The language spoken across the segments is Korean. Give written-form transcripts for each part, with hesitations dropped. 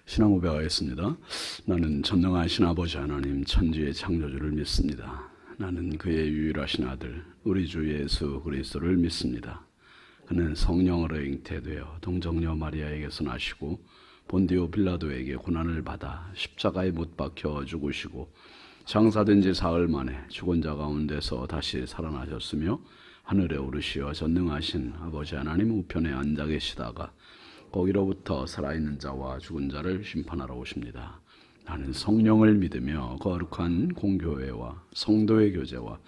신앙 고백하겠습니다. 나는 전능하신 아버지 하나님 천지의 창조주를 믿습니다. 나는 그의 유일하신 아들 우리 주 예수 그리스도를 믿습니다. 그는 성령으로 잉태되어 동정녀 마리아에게서 나시고 본디오 빌라도에게 고난을 받아 십자가에 못 박혀 죽으시고 장사된 지 사흘 만에 죽은 자 가운데서 다시 살아나셨으며 하늘에 오르시어 전능하신 아버지 하나님 우편에 앉아 계시다가 거기로부터 살아있는 자와 죽은 자를 심판하러 오십니다. 나는 성령을 믿으며 거룩한 공교회와 성도의 교제와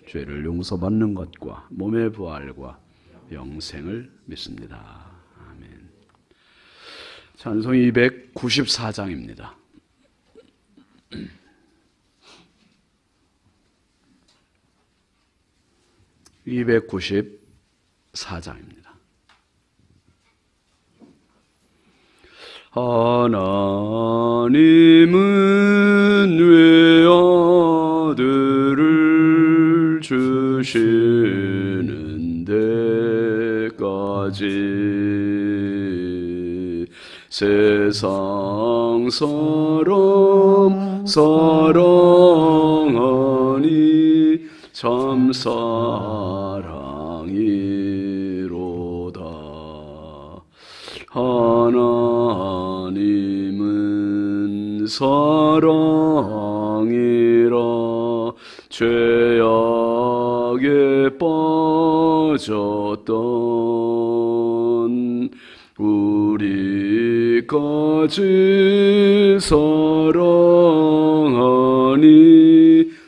죄를 용서받는 것과 몸의 부활과 영생을 믿습니다. 아멘. 찬송 294장입니다. (294장입니다) 하나님은 외아들을 주시는 데까지 세상 사람 사랑하니 참 사랑이로다. 하나님은 사랑이라 죄악에 빠졌던 우리까지 사랑하니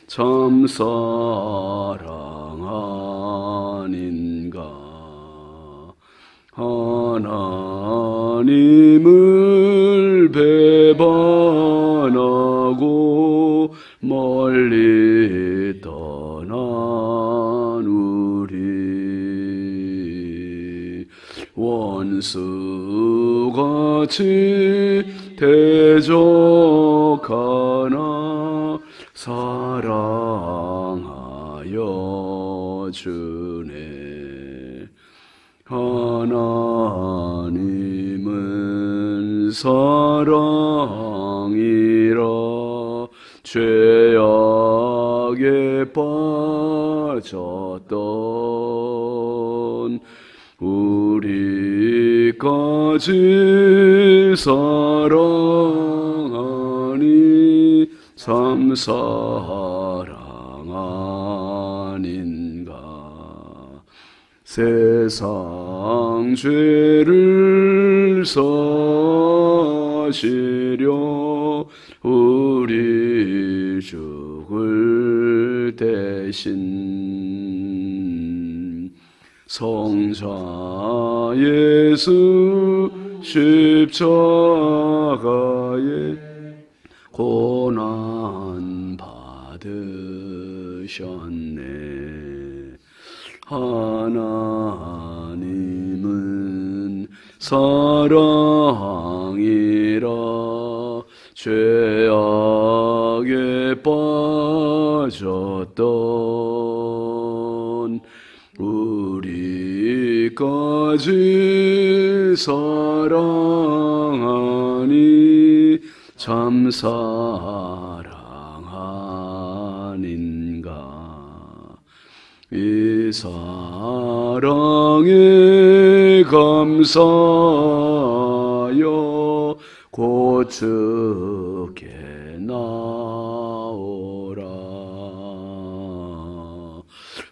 참 사랑 아닌가. 하나님을 배반하고 멀리 떠난 우리 원수같이 대적하나 사랑하여 주네. 하나님은 사랑이라 죄악에 빠졌던 우리까지 사랑하니 참 사랑 아닌가. 세상 죄를 사시려 우리 죽을 대신 성자 예수 십자가에 고난 받으셨네. 하나님은 사랑이라 죄악에 빠졌던 우리까지 사랑하니 참 사랑 아닌가. 이 사랑에 감사하여 고측에 나오라.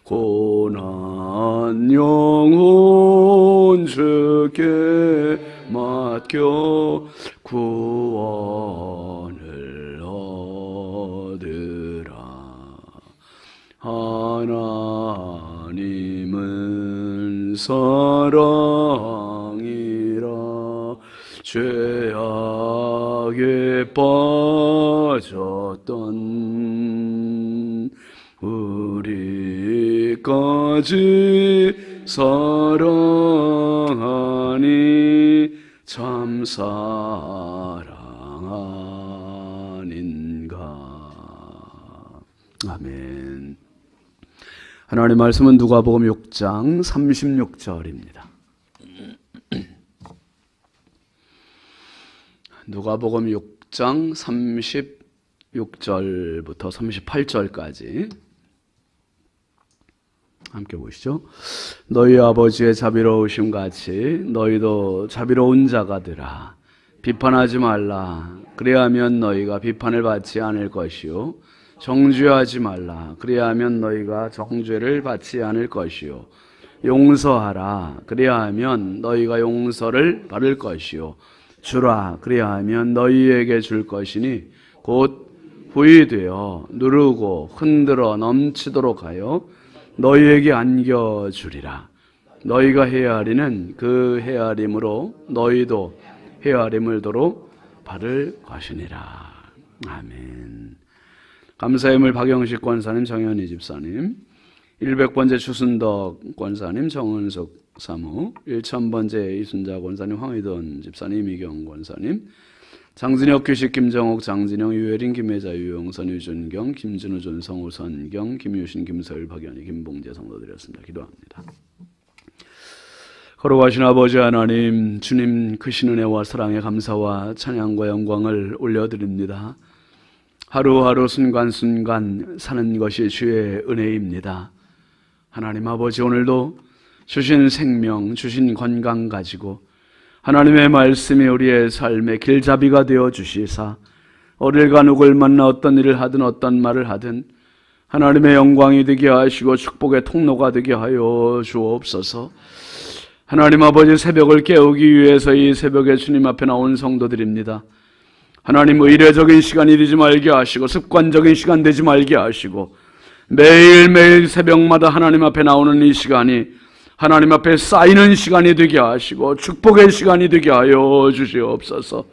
고난 영혼 주께 맡겨 구원을 얻으라. 하나님은 사랑이라 죄악에 빠졌던 우리까지 사랑하니 참 사랑 아닌가. 아멘. 하나님의 말씀은 누가복음 6장 36절입니다. 누가복음 6장 36절부터 38절까지 함께 보시죠. 너희 아버지의 자비로우심 같이 너희도 자비로운 자가 되라. 비판하지 말라. 그래야하면 너희가 비판을 받지 않을 것이요. 정죄하지 말라. 그래야하면 너희가 정죄를 받지 않을 것이요. 용서하라. 그래야하면 너희가 용서를 받을 것이요. 주라. 그래야하면 너희에게 줄 것이니 곧 후히되어 누르고 흔들어 넘치도록 하여 너희에게 안겨주리라. 너희가 헤아리는 그 헤아림으로 너희도 헤아림을 도로 받을 것이니라. 아멘. 감사의물 박영식 권사님, 정현희 집사님, 100번째 추순덕 권사님, 정은숙 사무, 1000번째 이순자 권사님, 황희돈 집사님, 이경 권사님, 장진혁, 규식, 김정옥, 장진영, 유혜린, 김혜자, 유영선, 유준경, 김진우, 존성우, 선경, 김유신, 김서일, 박연희, 김봉재 성도드렸습니다. 기도합니다. 거룩하신 아버지 하나님, 주님 크신 은혜와 사랑에 감사와 찬양과 영광을 올려드립니다. 하루하루 순간순간 사는 것이 주의 은혜입니다. 하나님 아버지, 오늘도 주신 생명, 주신 건강 가지고 하나님의 말씀이 우리의 삶의 길잡이가 되어 주시사 어딜가 누굴 만나 어떤 일을 하든 어떤 말을 하든 하나님의 영광이 되게 하시고 축복의 통로가 되게 하여 주옵소서. 하나님 아버지, 새벽을 깨우기 위해서 이 새벽에 주님 앞에 나온 성도들입니다. 하나님, 의례적인 시간이 되지 말게 하시고 습관적인 시간 되지 말게 하시고 매일매일 새벽마다 하나님 앞에 나오는 이 시간이 하나님 앞에 쌓이는 시간이 되게 하시고 축복의 시간이 되게 하여 주시옵소서.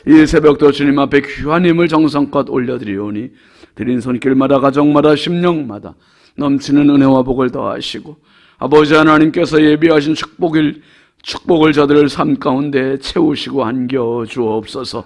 이 새벽도 주님 앞에 귀한 힘을 정성껏 올려드리오니 드린 손길마다 가정마다 심령마다 넘치는 은혜와 복을 더하시고 아버지 하나님께서 예비하신 축복을 저들을 삶 가운데 채우시고 안겨 주옵소서.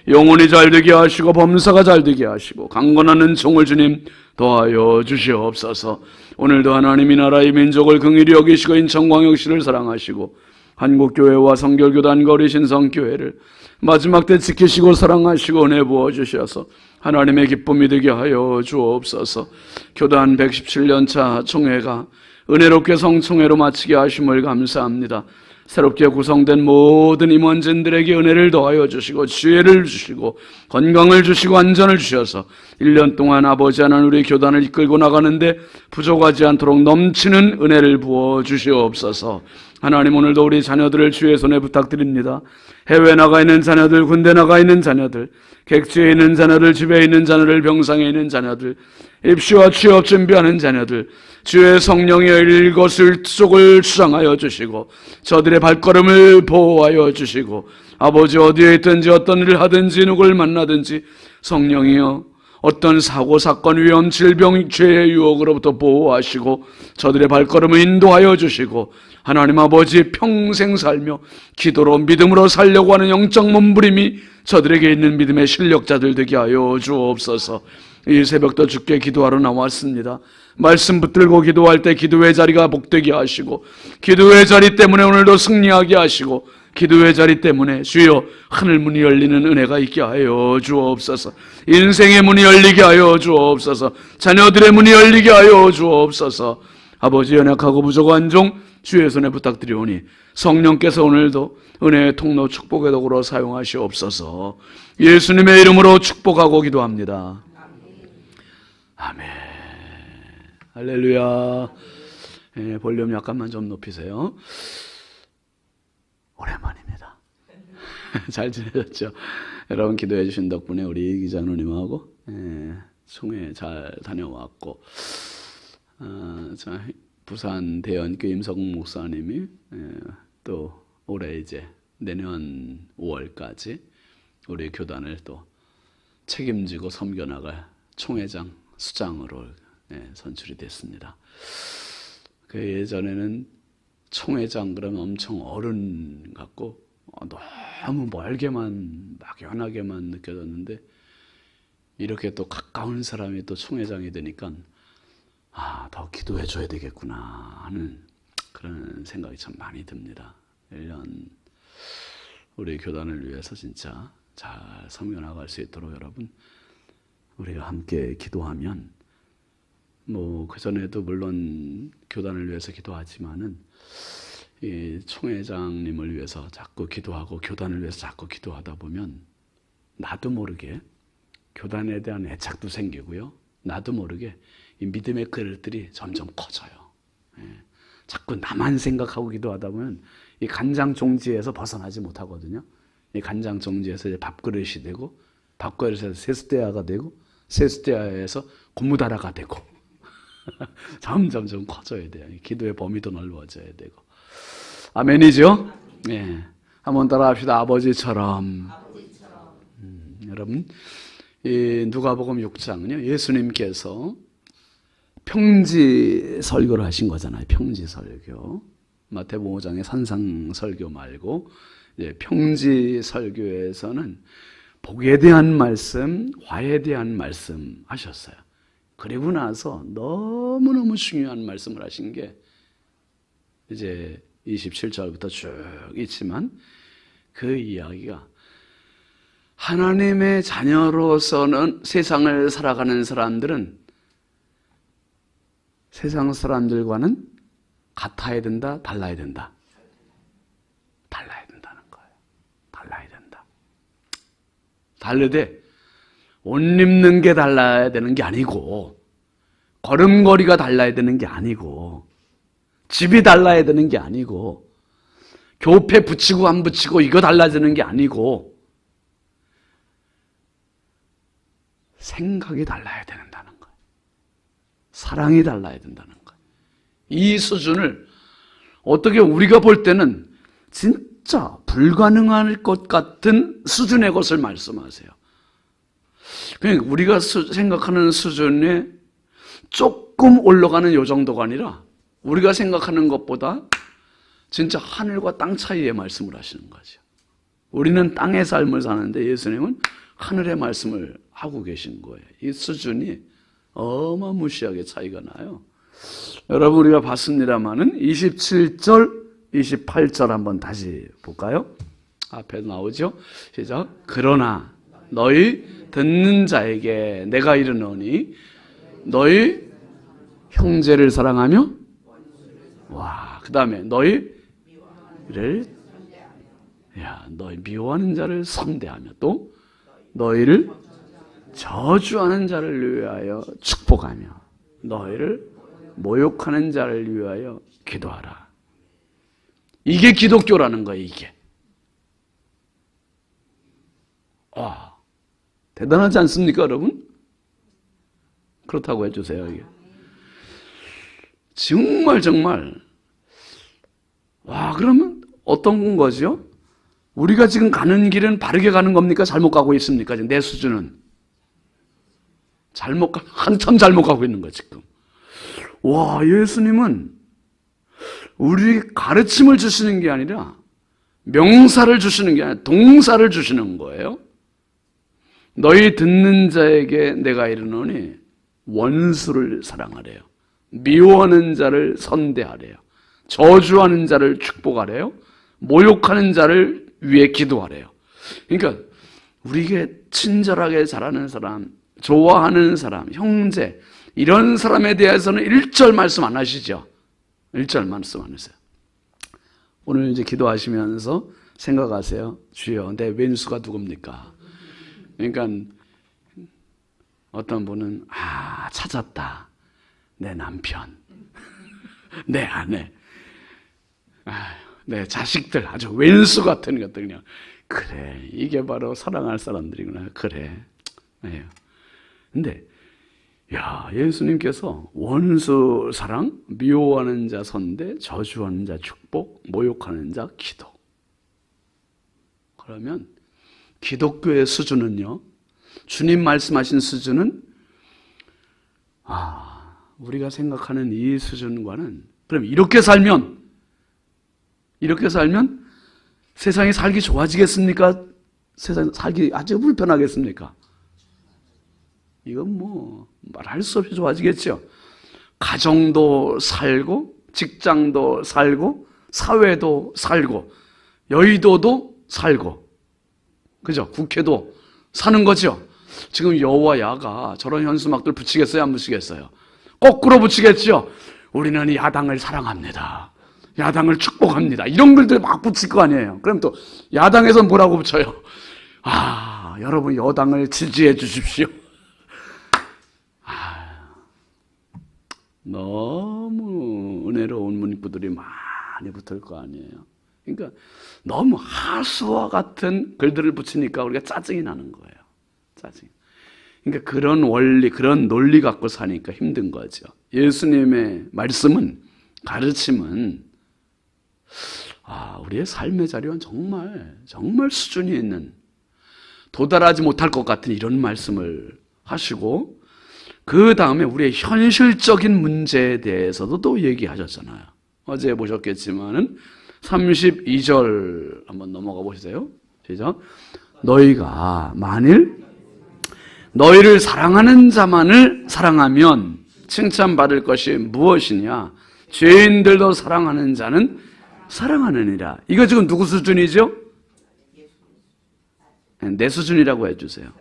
영혼이 잘되게 하시고 범사가 잘되게 하시고 강건하는 종을 주님 더하여 주시옵소서. 오늘도 하나님이 나라의 민족을 긍휼히 여기시고 인천광역시를 사랑하시고 한국교회와 성결교단과 우리 신성교회를 마지막 때 지키시고 사랑하시고 은혜 부어주셔서 하나님의 기쁨이 되게 하여 주옵소서. 교단 117년차 총회가 은혜롭게 성총회로 마치게 하심을 감사합니다. 새롭게 구성된 모든 임원진들에게 은혜를 더하여 주시고 지혜를 주시고 건강을 주시고 안전을 주셔서 1년 동안 아버지 하나님 우리 교단을 이끌고 나가는데 부족하지 않도록 넘치는 은혜를 부어 주시옵소서. 하나님, 오늘도 우리 자녀들을 주의 손에 부탁드립니다. 해외 나가 있는 자녀들, 군대 나가 있는 자녀들, 객지에 있는 자녀들, 집에 있는 자녀들, 병상에 있는 자녀들, 입시와 취업 준비하는 자녀들, 주의 성령의 일거수일투족을 수장하여 주시고 저들의 발걸음을 보호하여 주시고 아버지, 어디에 있든지 어떤 일을 하든지 누굴 만나든지 성령이여 어떤 사고, 사건, 위험, 질병, 죄의 유혹으로부터 보호하시고 저들의 발걸음을 인도하여 주시고 하나님 아버지, 평생 살며 기도로 믿음으로 살려고 하는 영적 몸부림이 저들에게 있는 믿음의 실력자들 되게 하여 주옵소서. 이 새벽도 주께 기도하러 나왔습니다. 말씀 붙들고 기도할 때 기도의 자리가 복되게 하시고 기도의 자리 때문에 오늘도 승리하게 하시고 기도의 자리 때문에 주여 하늘 문이 열리는 은혜가 있게 하여 주옵소서. 인생의 문이 열리게 하여 주옵소서. 자녀들의 문이 열리게 하여 주옵소서. 아버지, 연약하고 부족한 종 주의 손에 부탁드리오니 성령께서 오늘도 은혜의 통로 축복의 도구로 사용하시옵소서. 예수님의 이름으로 축복하고 기도합니다. 아멘. 할렐루야. 볼륨 약간만 좀 높이세요. 오랜만입니다. 잘 지내셨죠? 여러분 기도해 주신 덕분에 우리 기자누님하고 총회 잘 다녀왔고 부산 대연교 임성국 목사님이 또 올해 이제 내년 5월까지 우리 교단을 또 책임지고 섬겨나갈 총회장 수장으로 선출이 됐습니다. 그 예전에는 총회장 그러면 엄청 어른 같고 너무 멀게만 막연하게만 느껴졌는데 이렇게 또 가까운 사람이 또 총회장이 되니까 더 기도해 줘야 되겠구나 하는 그런 생각이 참 많이 듭니다. 1년 우리 교단을 위해서 진짜 잘 섬겨나갈 수 있도록 여러분 우리가 함께 기도하면 그전에도 물론 교단을 위해서 기도하지만은 이 총회장님을 위해서 자꾸 기도하고 교단을 위해서 자꾸 기도하다 보면 나도 모르게 교단에 대한 애착도 생기고요. 나도 모르게 이 믿음의 그릇들이 점점 커져요. 자꾸 나만 생각하고 기도하다 보면 이 간장 종지에서 벗어나지 못하거든요. 이 간장 종지에서 이제 밥그릇이 되고 밥그릇에서 세숫대야가 되고 세숫대야에서 고무다라가 되고 점점 커져야 돼요. 기도의 범위도 넓어져야 되고. 아멘이죠? 네. 한번 따라합시다. 아버지처럼. 여러분, 이 누가복음 6장은요, 예수님께서 평지 설교를 하신 거잖아요. 평지 설교. 마태복음 5장의 산상 설교 말고 이제 평지 설교에서는 복에 대한 말씀, 화에 대한 말씀 하셨어요. 그리고 나서 너무너무 중요한 말씀을 하신 게 이제 27절부터 쭉 있지만 그 이야기가 하나님의 자녀로서는 세상을 살아가는 사람들은 세상 사람들과는 같아야 된다, 달라야 된다. 달라야 된다는 거예요. 달라야 된다. 다르되 옷 입는 게 달라야 되는 게 아니고 걸음걸이가 달라야 되는 게 아니고 집이 달라야 되는 게 아니고 교패 붙이고 안 붙이고 이거 달라지는 게 아니고 생각이 달라야 된다는 거예요. 사랑이 달라야 된다는 거예요. 이 수준을 어떻게 우리가 볼 때는 진짜 불가능할 것 같은 수준의 것을 말씀하세요. 그러니까 우리가 생각하는 수준에 조금 올라가는 요 정도가 아니라 우리가 생각하는 것보다 진짜 하늘과 땅 차이의 말씀을 하시는 거죠. 우리는 땅의 삶을 사는데 예수님은 하늘의 말씀을 하고 계신 거예요. 이 수준이 어마무시하게 차이가 나요. 여러분 우리가 봤습니다마는 27절, 28절 한번 다시 볼까요? 앞에 나오죠? 시작. 그러나 너희 듣는 자에게 내가 이르노니 너희 형제를 사랑하며 그 다음에 너희 미워하는 자를 선대하며 또 너희를 저주하는 자를 위하여 축복하며 너희를 모욕하는 자를 위하여 기도하라. 이게 기독교라는 거예요. 이게. 대단하지 않습니까, 여러분? 그렇다고 해주세요. 이게. 정말 그러면 어떤 거죠? 우리가 지금 가는 길은 바르게 가는 겁니까? 잘못 가고 있습니까? 내 수준은 한참 잘못 가고 있는 거예요, 지금. 예수님은 우리 가르침을 주시는 게 아니라 명사를 주시는 게 아니라 동사를 주시는 거예요. 너희 듣는 자에게 내가 이르노니 원수를 사랑하래요. 미워하는 자를 선대하래요. 저주하는 자를 축복하래요. 모욕하는 자를 위해 기도하래요. 그러니까 우리에게 친절하게 잘하는 사람, 좋아하는 사람, 형제 이런 사람에 대해서는 1절 말씀 안 하시죠? 1절 말씀 안 하세요. 오늘 이제 기도하시면서 생각하세요. 주여, 내 왼수가 누굽니까? 그러니까 어떤 분은 찾았다. 내 남편, 내 아내, 내 자식들, 아주 왼수 같은 것들 그냥 그래, 이게 바로 사랑할 사람들이구나. 그래. 근데 예수님께서 원수 사랑, 미워하는 자 선대, 저주하는 자 축복, 모욕하는 자 기도. 그러면 기독교의 수준은요, 주님 말씀하신 수준은 우리가 생각하는 이 수준과는, 그럼 이렇게 살면 세상이 살기 좋아지겠습니까? 세상이 살기 아주 불편하겠습니까? 이건 말할 수 없이 좋아지겠죠. 가정도 살고, 직장도 살고, 사회도 살고, 여의도도 살고, 그죠? 국회도 사는 거죠. 지금 여와 야가 저런 현수막들 붙이겠어요? 안 붙이겠어요? 거꾸로 붙이겠죠? 우리는 야당을 사랑합니다. 야당을 축복합니다. 이런 글들 막 붙일 거 아니에요. 그럼 또 야당에서 뭐라고 붙여요? 아, 여러분 여당을 지지해 주십시오. 너무 은혜로운 문구들이 많이 붙을 거 아니에요. 그러니까 너무 하수와 같은 글들을 붙이니까 우리가 짜증이 나는 거예요. 짜증. 그러니까 그런 원리, 그런 논리 갖고 사니까 힘든 거죠. 예수님의 말씀은, 가르침은 우리의 삶의 자리와 정말 수준이 있는, 도달하지 못할 것 같은 이런 말씀을 하시고, 그 다음에 우리의 현실적인 문제에 대해서도 또 얘기하셨잖아요. 어제 보셨겠지만은 32절 한번 넘어가 보세요. 시작. 너희가 만일 너희를 사랑하는 자만을 사랑하면 칭찬받을 것이 무엇이냐? 죄인들도 사랑하는 자는 사랑하느니라. 이거 지금 누구 수준이죠? 내 수준이라고 해주세요.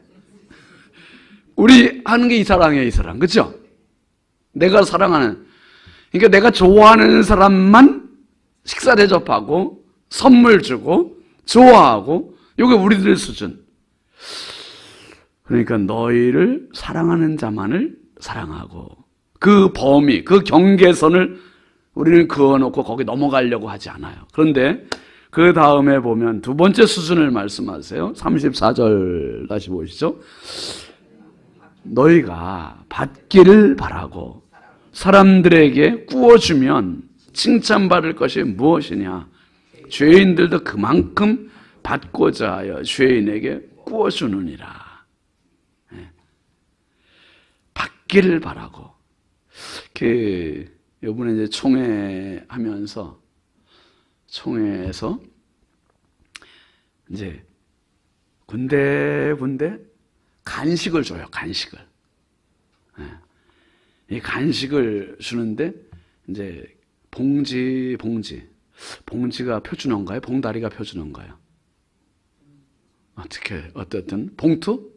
우리 하는 게 이 사랑이에요, 이 사랑. 그렇죠? 내가 사랑하는, 그러니까 내가 좋아하는 사람만 식사 대접하고 선물 주고 좋아하고, 이게 우리들 수준. 그러니까 너희를 사랑하는 자만을 사랑하고, 그 범위, 그 경계선을 우리는 그어놓고 거기 넘어가려고 하지 않아요. 그런데 그 다음에 보면 두 번째 수준을 말씀하세요. 34절 다시 보시죠. 너희가 받기를 바라고 사람들에게 구워주면 칭찬받을 것이 무엇이냐? 죄인들도 그만큼 받고자 하여 죄인에게 구워주느니라. 받기를 바라고. 이번에 이제 총회 하면서, 총회에서 이제 군데 간식을 줘요, 간식을. 이 간식을 주는데, 이제 봉지가 표준어인가요? 봉다리가 표준어인가요? 어쨌든, 봉투?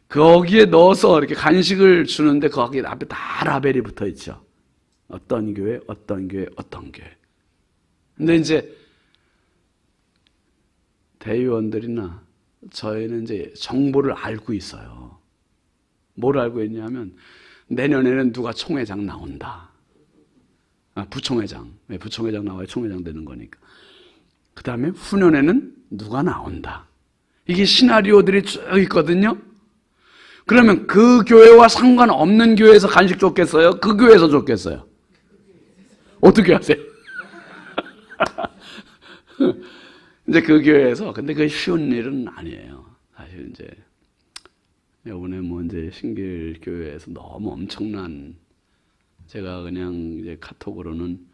거기에 넣어서 이렇게 간식을 주는데 거기 앞에 다 라벨이 붙어 있죠. 어떤 교회. 근데 이제 대의원들이나 저희는 이제 정보를 알고 있어요. 뭘 알고 있냐면 내년에는 누가 총회장 나온다. 부총회장. 왜 부총회장 나와야 총회장 되는 거니까. 그 다음에 후년에는 누가 나온다. 이게 시나리오들이 쭉 있거든요. 그러면 그 교회와 상관없는 교회에서 간식 줬겠어요? 그 교회에서 줬겠어요? 어떻게 하세요? 이제 그 교회에서, 근데 그게 쉬운 일은 아니에요. 사실 이제, 이번에 이제 신길교회에서 너무 엄청난, 제가 그냥 이제 카톡으로는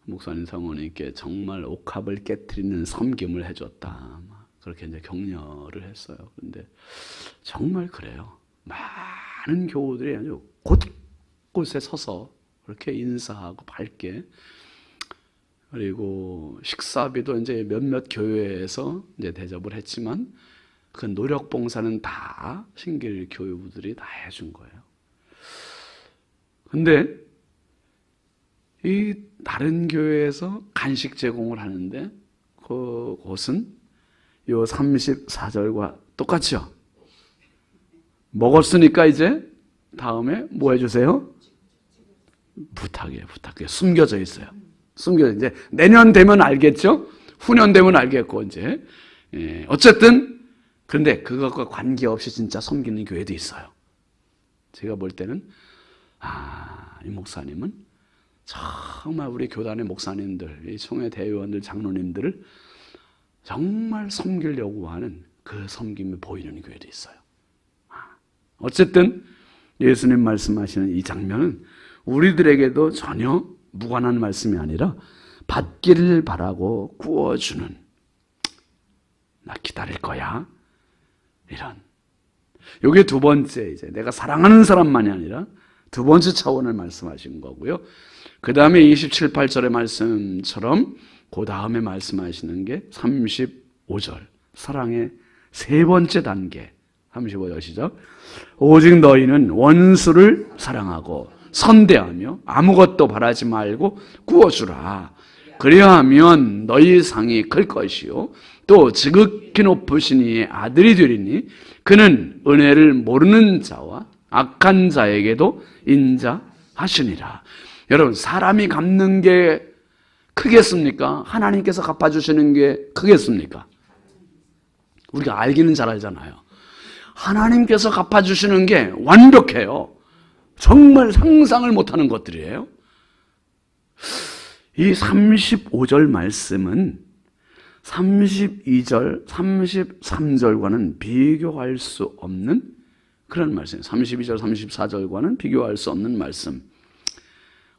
목사님 사모님께 정말 옥합을 깨트리는 섬김을 해줬다. 그렇게 이제 격려를 했어요. 근데 정말 그래요. 많은 교우들이 아주 곳곳에 서서 그렇게 인사하고 밝게, 그리고 식사비도 이제 몇몇 교회에서 이제 대접을 했지만 그 노력 봉사는 다 신길 교우들이 다 해준 거예요. 근데 이 다른 교회에서 간식 제공을 하는데 그곳은 요 34절과 똑같죠? 먹었으니까 이제 다음에 뭐 해주세요? 부탁이에요. 숨겨져 있어요. 이제 내년 되면 알겠죠? 후년 되면 알겠고, 이제. 어쨌든, 그런데 그것과 관계없이 진짜 섬기는 교회도 있어요. 제가 볼 때는, 이 목사님은 정말 우리 교단의 목사님들, 이 총회 대의원들, 장로님들을 정말 섬기려고 하는 그 섬김이 보이는 교회도 있어요. 어쨌든 예수님 말씀하시는 이 장면은 우리들에게도 전혀 무관한 말씀이 아니라 받기를 바라고 구워주는, 나 기다릴 거야, 이런. 이게 두 번째, 이제 내가 사랑하는 사람만이 아니라 두 번째 차원을 말씀하신 거고요. 그 다음에 27, 8절의 말씀처럼 그 다음에 말씀하시는 게 35, 35절 사랑의 세 번째 단계 35절 시작. 오직 너희는 원수를 사랑하고 선대하며 아무것도 바라지 말고 구워주라. 그리하면 너희 상이 클 것이요 또 지극히 높으신 이의 아들이 되리니 그는 은혜를 모르는 자와 악한 자에게도 인자하시니라. 여러분, 사람이 갚는 게 크겠습니까? 하나님께서 갚아주시는 게 크겠습니까? 우리가 알기는 잘 알잖아요. 하나님께서 갚아주시는 게 완벽해요. 정말 상상을 못하는 것들이에요. 이 35절 말씀은 32절, 33절과는 비교할 수 없는 그런 말씀이에요. 32절, 34절과는 비교할 수 없는 말씀.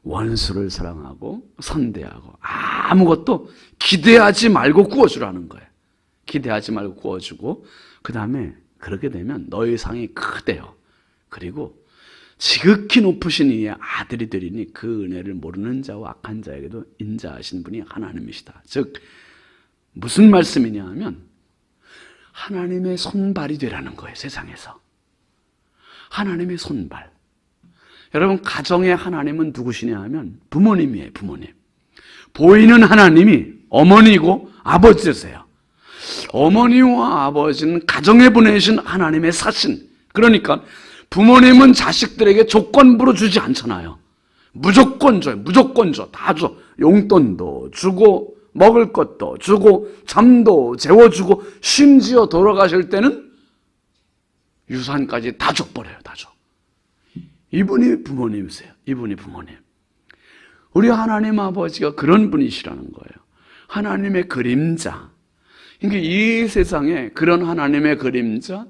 원수를 사랑하고 선대하고 아무것도 기대하지 말고 구워주라는 거예요. 기대하지 말고 구워주고 그 다음에 그렇게 되면 너희 상이 크대요. 그리고 지극히 높으신 이의 아들이 되리니 그 은혜를 모르는 자와 악한 자에게도 인자하신 분이 하나님이시다. 즉 무슨 말씀이냐 하면 하나님의 손발이 되라는 거예요. 세상에서 하나님의 손발. 여러분, 가정의 하나님은 누구시냐 하면 부모님이에요. 부모님. 보이는 하나님이 어머니고 아버지세요. 어머니와 아버지는 가정에 보내신 하나님의 사신. 그러니까 부모님은 자식들에게 조건부로 주지 않잖아요. 무조건 줘요. 무조건 줘. 다 줘. 용돈도 주고 먹을 것도 주고 잠도 재워주고 심지어 돌아가실 때는 유산까지 다 줘버려요. 다 줘. 이분이 부모님이세요. 이분이 부모님. 우리 하나님 아버지가 그런 분이시라는 거예요. 하나님의 그림자. 그러니까 이 세상에 그런 하나님의 그림자,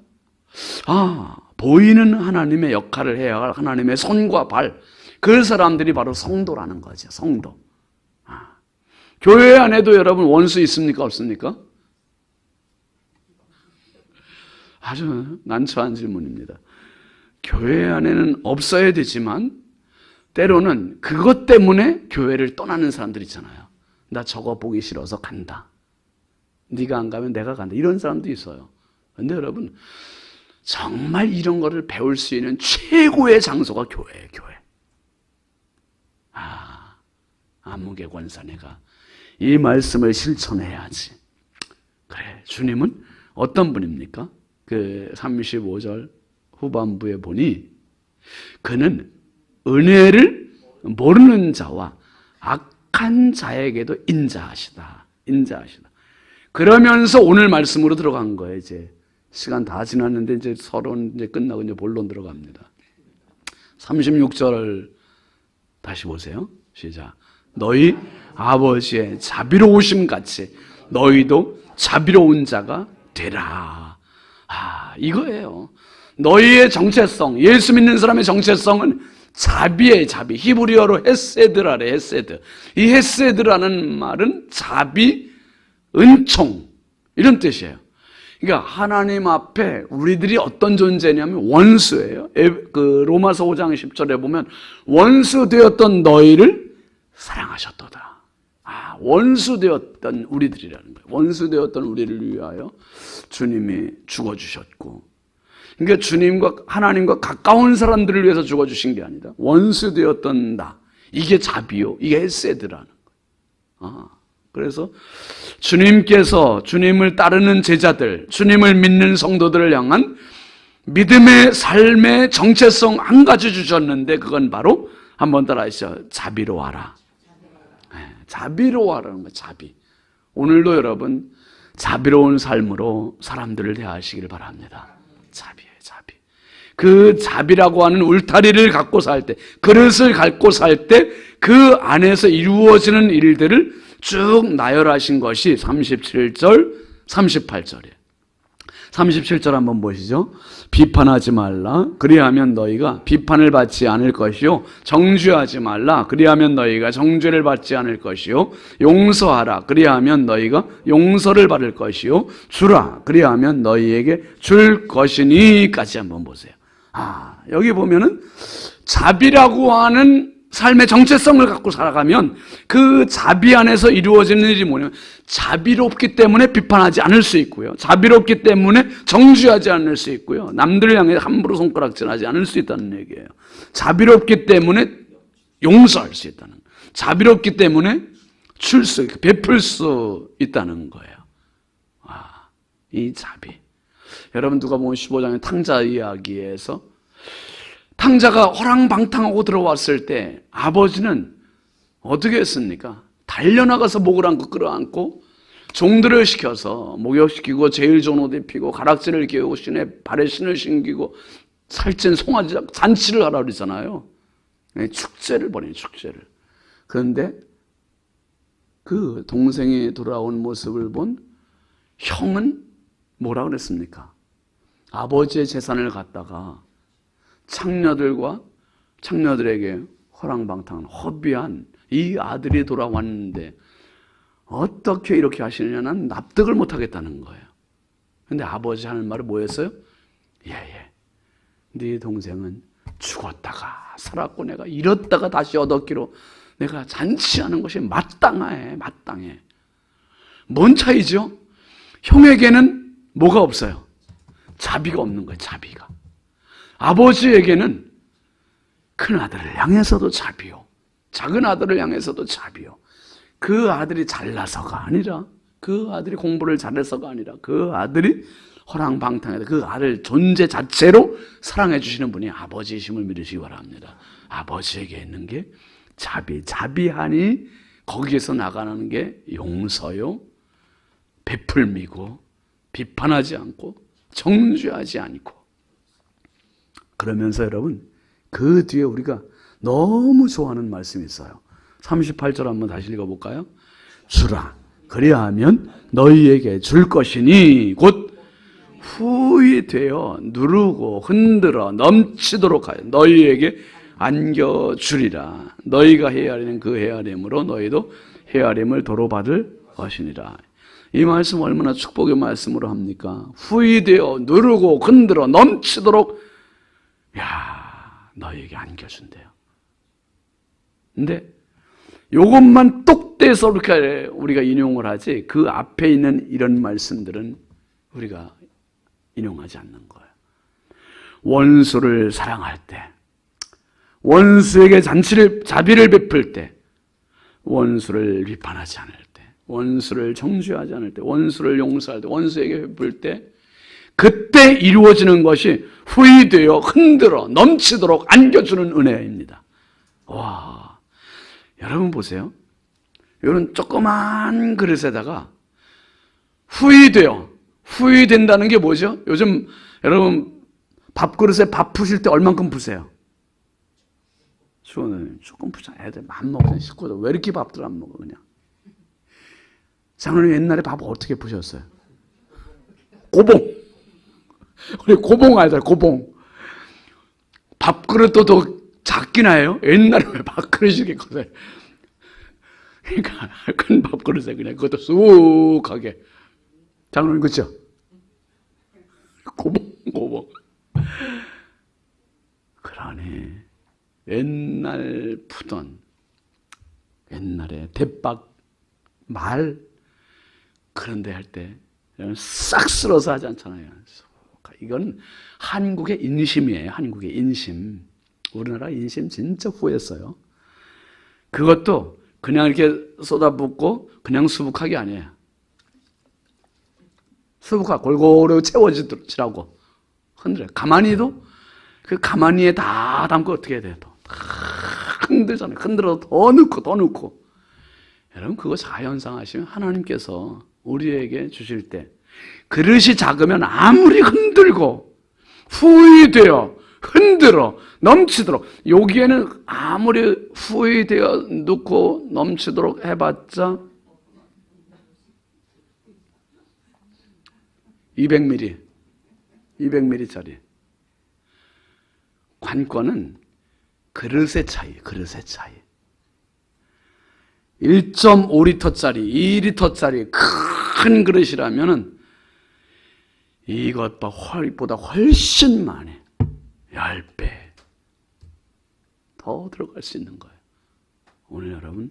보이는 하나님의 역할을 해야 할 하나님의 손과 발, 그 사람들이 바로 성도라는 거죠. 성도. 교회 안에도 여러분 원수 있습니까? 없습니까? 아주 난처한 질문입니다. 교회 안에는 없어야 되지만 때로는 그것 때문에 교회를 떠나는 사람들 있잖아요. 나 저거 보기 싫어서 간다. 네가 안 가면 내가 간다. 이런 사람도 있어요. 그런데 여러분, 정말 이런 거를 배울 수 있는 최고의 장소가 교회예요. 교회. 안목의 권사내가 이 말씀을 실천해야지. 그래, 주님은 어떤 분입니까? 그 35절 후반부에 보니 그는 은혜를 모르는 자와 악한 자에게도 인자하시다. 인자하시다. 그러면서 오늘 말씀으로 들어간 거예요. 이제 시간 다 지났는데 이제 서론 이제 끝나고 이제 본론 들어갑니다. 36절 다시 보세요. 시작. 너희 아버지의 자비로우심 같이 너희도 자비로운 자가 되라. 이거예요. 너희의 정체성, 예수 믿는 사람의 정체성은 자비의 자비. 히브리어로 헤세드라래. 헤세드. 이 헤세드라는 말은 자비, 은총 이런 뜻이에요. 그러니까 하나님 앞에 우리들이 어떤 존재냐면 원수예요. 그 로마서 5장 10절에 보면 원수 되었던 너희를 사랑하셨도다. 원수 되었던 우리들이라는 거예요. 원수 되었던 우리를 위하여 주님이 죽어주셨고, 그러니까 주님과 하나님과 가까운 사람들을 위해서 죽어주신 게 아니다. 원수 되었던 나. 이게 자비요. 이게 헤세드라는 거예요. 그래서 주님께서 주님을 따르는 제자들, 주님을 믿는 성도들을 향한 믿음의 삶의 정체성 한 가지 주셨는데 그건 바로 한번 따라하시죠. 자비로워하라. 자비로워하라는 거예요. 자비. 오늘도 여러분 자비로운 삶으로 사람들을 대하시기를 바랍니다. 자비예요. 자비. 그 자비라고 하는 울타리를 갖고 살 때, 그릇을 갖고 살 때 그 안에서 이루어지는 일들을 쭉 나열하신 것이 37절, 38절이에요. 37절 한번 보시죠. 비판하지 말라. 그리하면 너희가 비판을 받지 않을 것이요. 정죄하지 말라. 그리하면 너희가 정죄를 받지 않을 것이요. 용서하라. 그리하면 너희가 용서를 받을 것이요. 주라. 그리하면 너희에게 줄 것이니까지 한번 보세요. 여기 보면은 자비라고 하는 삶의 정체성을 갖고 살아가면 그 자비 안에서 이루어지는 일이 뭐냐면 자비롭기 때문에 비판하지 않을 수 있고요. 자비롭기 때문에 정죄하지 않을 수 있고요. 남들을 향해 함부로 손가락질하지 않을 수 있다는 얘기예요. 자비롭기 때문에 용서할 수 있다는 거예요. 자비롭기 때문에 베풀 수 있다는 거예요. 이 자비. 여러분 누가복음 15장의 탕자 이야기에서 탕자가 호랑방탕하고 들어왔을 때 아버지는 어떻게 했습니까? 달려나가서 목을 안고 끌어안고 종들을 시켜서 목욕시키고 제일 좋은 옷 입히고 가락지를 끼우고 발에 신을 신기고 살찐 송아지 잔치를 하라 그러잖아요. 축제를 벌여요, 축제를. 그런데 그 동생이 돌아온 모습을 본 형은 뭐라 그랬습니까? 아버지의 재산을 갖다가 창녀들에게 허랑방탕한 허비한 이 아들이 돌아왔는데 어떻게 이렇게 하시느냐, 난 납득을 못하겠다는 거예요. 근데 아버지 하는 말이 뭐였어요? 네 동생은 죽었다가 살았고 내가 잃었다가 다시 얻었기로 내가 잔치하는 것이 마땅해. 뭔 차이죠? 형에게는 뭐가 없어요? 자비가 없는 거예요. 자비가. 아버지에게는 큰 아들을 향해서도 자비요, 작은 아들을 향해서도 자비요. 그 아들이 잘나서가 아니라, 그 아들이 공부를 잘해서가 아니라, 그 아들이 허랑방탕해서 그 아들 존재 자체로 사랑해 주시는 분이 아버지이심을 믿으시기 바랍니다. 아버지에게 있는 게 자비하니 거기에서 나가는 게 용서요, 베풀미고, 비판하지 않고 정죄하지 않고. 그러면서 여러분 그 뒤에 우리가 너무 좋아하는 말씀이 있어요. 38절 한번 다시 읽어볼까요? 주라 그리하면 너희에게 줄 것이니 곧 후히 되어 누르고 흔들어 넘치도록 하여 너희에게 안겨주리라. 너희가 헤아리는 그 헤아림으로 너희도 헤아림을 도로 받을 것이니라. 이 말씀 얼마나 축복의 말씀으로 합니까? 후히 되어 누르고 흔들어 넘치도록 너희에게 안겨준대요. 근데 요것만 똑 떼서 이렇게 우리가 인용을 하지 그 앞에 있는 이런 말씀들은 우리가 인용하지 않는 거예요. 원수를 사랑할 때, 원수에게 자비를 베풀 때, 원수를 비판하지 않을 때, 원수를 정죄하지 않을 때, 원수를 용서할 때, 원수에게 베풀 때, 그때 이루어지는 것이 후히되어 흔들어 넘치도록 안겨주는 은혜입니다. 와, 여러분 보세요. 이런 조그만 그릇에다가 후히된다는 게 뭐죠? 요즘 여러분 밥그릇에 밥 푸실 때 얼만큼 푸세요? 조금 푸자. 애들 맘 먹으면 식구들 왜 이렇게 밥들 안 먹어 그냥. 장로님 옛날에 밥 어떻게 푸셨어요? 고봉. 우리 고봉 알잖아요, 고봉. 밥그릇도 더 작긴 해요. 옛날에 왜 밥그릇이 이렇게 커요? 그러니까 큰 밥그릇에 그냥 그것도 쑥하게. 장로님 그렇죠? 고봉. 그러니 옛날 푸던 옛날에 대박 말 그런 데 할 때 싹 쓸어서 하지 않잖아요. 이건 한국의 인심이에요. 한국의 인심. 우리나라 인심 진짜 후했어요. 그것도 그냥 이렇게 쏟아붓고 그냥 수북하게 아니에요. 수북하고 골고루 채워지라고 흔들어요. 가만히도 그 가만히에 다 담고 어떻게 해야 돼요? 다 흔들잖아요. 흔들어서 더 넣고. 여러분 그거 자연상 하시면 하나님께서 우리에게 주실 때 그릇이 작으면 아무리 흔들고 후히되어 흔들어 넘치도록, 여기에는 아무리 후히되어 넣고 넘치도록 해봤자 200ml짜리. 관건은 그릇의 차이. 1.5리터짜리, 2리터짜리 큰 그릇이라면은 이것보다 훨씬 많이 10배 더 들어갈 수 있는 거예요. 오늘 여러분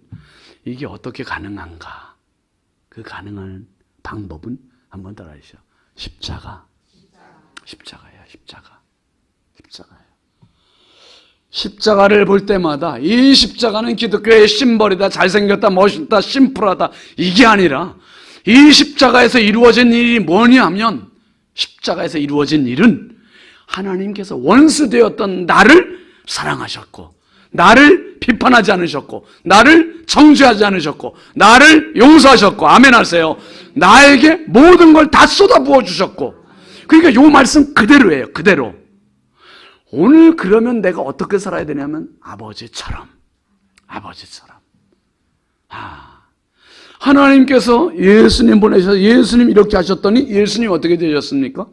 이게 어떻게 가능한가? 그 가능한 방법은 한번 따라하시죠. 십자가예요. 십자가예요. 십자가를 볼 때마다 이 십자가는 기독교의 심벌이다, 잘생겼다, 멋있다, 심플하다, 이게 아니라 이 십자가에서 이루어진 일이 뭐냐면, 십자가에서 이루어진 일은 하나님께서 원수 되었던 나를 사랑하셨고, 나를 비판하지 않으셨고, 나를 정죄하지 않으셨고, 나를 용서하셨고, 아멘 하세요. 나에게 모든 걸 다 쏟아부어 주셨고, 그러니까 이 말씀 그대로예요. 그대로. 오늘 그러면 내가 어떻게 살아야 되냐면 아버지처럼. 하나님께서 예수님 보내셔서 예수님 이렇게 하셨더니 예수님 어떻게 되셨습니까?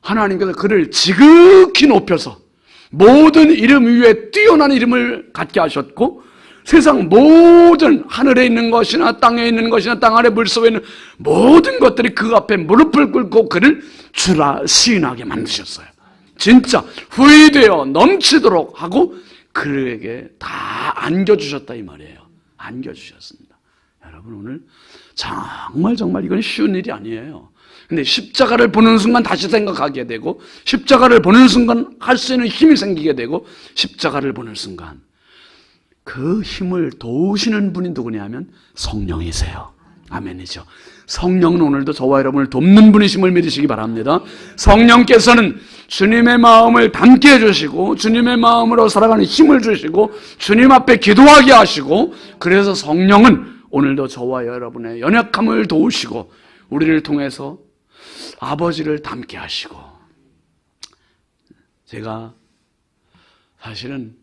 하나님께서 그를 지극히 높여서 모든 이름 위에 뛰어난 이름을 갖게 하셨고, 세상 모든 하늘에 있는 것이나 땅에 있는 것이나 땅 아래 물속에 있는 모든 것들이 그 앞에 무릎을 꿇고 그를 주라 시인하게 만드셨어요. 진짜 후회되어 넘치도록 하고 그에게 다 안겨주셨다 이 말이에요. 안겨주셨습니다. 여러분 오늘 정말 이건 쉬운 일이 아니에요. 근데 십자가를 보는 순간 다시 생각하게 되고, 십자가를 보는 순간 할 수 있는 힘이 생기게 되고, 십자가를 보는 순간 그 힘을 도우시는 분이 누구냐면 성령이세요. 아멘이죠. 성령은 오늘도 저와 여러분을 돕는 분이심을 믿으시기 바랍니다. 성령께서는 주님의 마음을 담게 해주시고, 주님의 마음으로 살아가는 힘을 주시고, 주님 앞에 기도하게 하시고, 그래서 성령은 오늘도 저와 여러분의 연약함을 도우시고 우리를 통해서 아버지를 닮게 하시고. 제가 사실은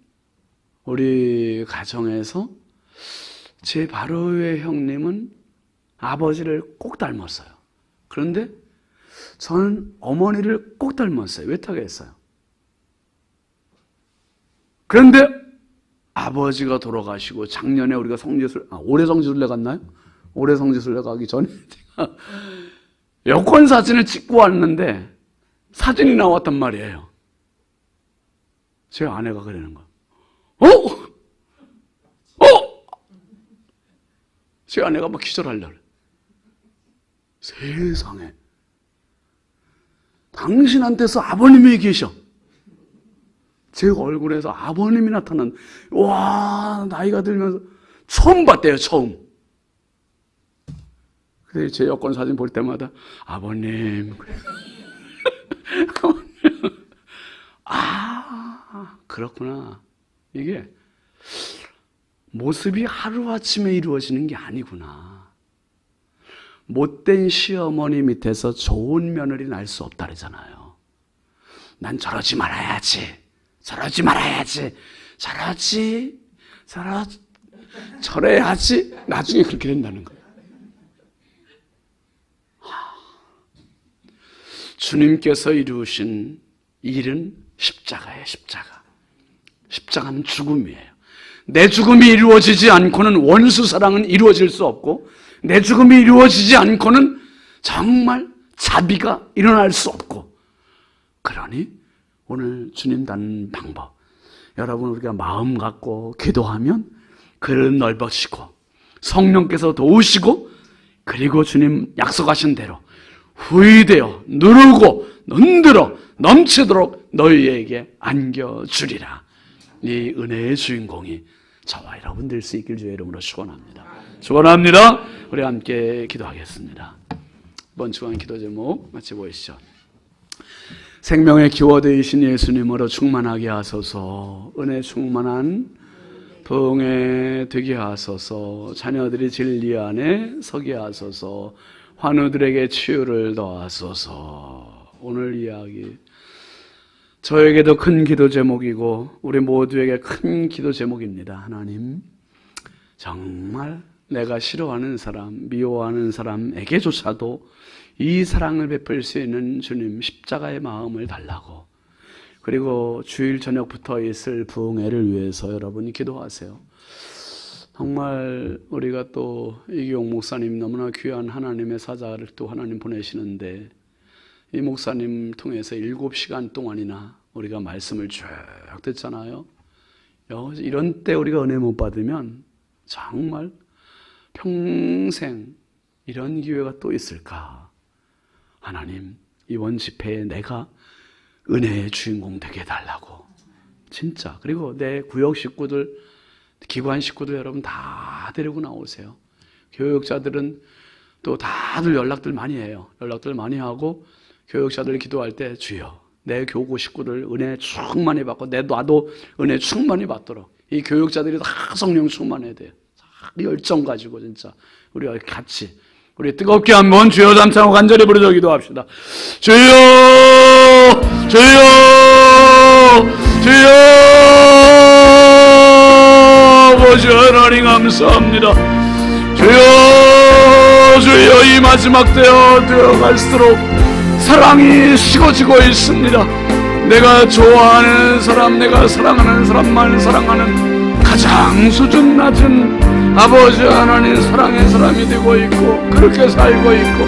우리 가정에서 제 바로 위의 형님은 아버지를 꼭 닮았어요. 그런데 저는 어머니를 꼭 닮았어요. 외타게 했어요. 그런데 아버지가 돌아가시고 작년에 우리가 올해 성지순례 갔나요? 올해 성지순례 가기 전에 제가 여권 사진을 찍고 왔는데 사진이 나왔단 말이에요. 제 아내가 그러는 거예요. 제 아내가 막 기절하려고. 세상에. 당신한테서 아버님이 계셔. 제 얼굴에서 아버님이 나타난, 와, 나이가 들면서 처음 봤대요, 처음. 그래서 제 여권 사진 볼 때마다 아버님. 아, 그렇구나. 이게 모습이 하루아침에 이루어지는 게 아니구나. 못된 시어머니 밑에서 좋은 며느리 날 수 없다 그러잖아요. 난 저러지 말아야지. 저래야지. 나중에 그렇게 된다는 거예요. 주님께서 이루신 일은 십자가예요, 십자가. 십자가는 죽음이에요. 내 죽음이 이루어지지 않고는 원수 사랑은 이루어질 수 없고, 내 죽음이 이루어지지 않고는 정말 자비가 일어날 수 없고, 그러니 오늘 주님 닮는 방법, 여러분 우리가 마음 갖고 기도하면 그를 넓으시고 성령께서 도우시고, 그리고 주님 약속하신 대로 후이되어 누르고 눈들어 넘치도록 너희에게 안겨주리라. 이 은혜의 주인공이 저와 여러분 될 수 있길 주의 이름으로 축원합니다. 우리 함께 기도하겠습니다. 이번 주간 기도 제목 같이 보시죠. 생명의 키워드이신 예수님으로 충만하게 하소서. 은혜 충만한 부흥에 되게 하소서. 자녀들이 진리 안에 서게 하소서. 환우들에게 치유를 더하소서. 오늘 이야기 저에게도 큰 기도 제목이고 우리 모두에게 큰 기도 제목입니다. 하나님, 정말 내가 싫어하는 사람, 미워하는 사람에게조차도 이 사랑을 베풀 수 있는 주님 십자가의 마음을 달라고, 그리고 주일 저녁부터 있을 부흥회를 위해서 여러분이 기도하세요. 정말 우리가 또 이기용 목사님 너무나 귀한 하나님의 사자를 또 하나님 보내시는데, 이 목사님 통해서 7시간 동안이나 우리가 말씀을 쭉 듣잖아요. 이런 때 우리가 은혜 못 받으면 정말 평생 이런 기회가 또 있을까? 하나님, 이번 집회에 내가 은혜의 주인공 되게 해달라고. 진짜. 그리고 내 구역 식구들, 기관 식구들 여러분 다 데리고 나오세요. 교역자들은 또 다들 연락들 많이 해요. 연락들 많이 하고 교역자들 기도할 때 주여, 내 교구 식구들 은혜 충만히 받고 나도 은혜 충만히 받도록 이 교역자들이 다 성령 충만해야 돼요. 열정 가지고 진짜 우리가 같이 우리 뜨겁게 한번 주여 감사하고 간절히 부르짖어 기도합시다. 주여, 주여, 주여, 아버지 하나님 감사합니다. 주여, 주여, 이 마지막 때여 되어갈수록 사랑이 식어지고 있습니다. 내가 좋아하는 사람, 내가 사랑하는 사람만 사랑하는 가장 수준 낮은 아버지 하나님 사랑의 사람이 되고 있고 그렇게 살고 있고,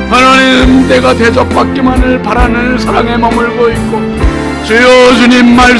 하나님 내가 대접받기만을 바라는 사랑에 머물고 있고, 주여 주님 말씀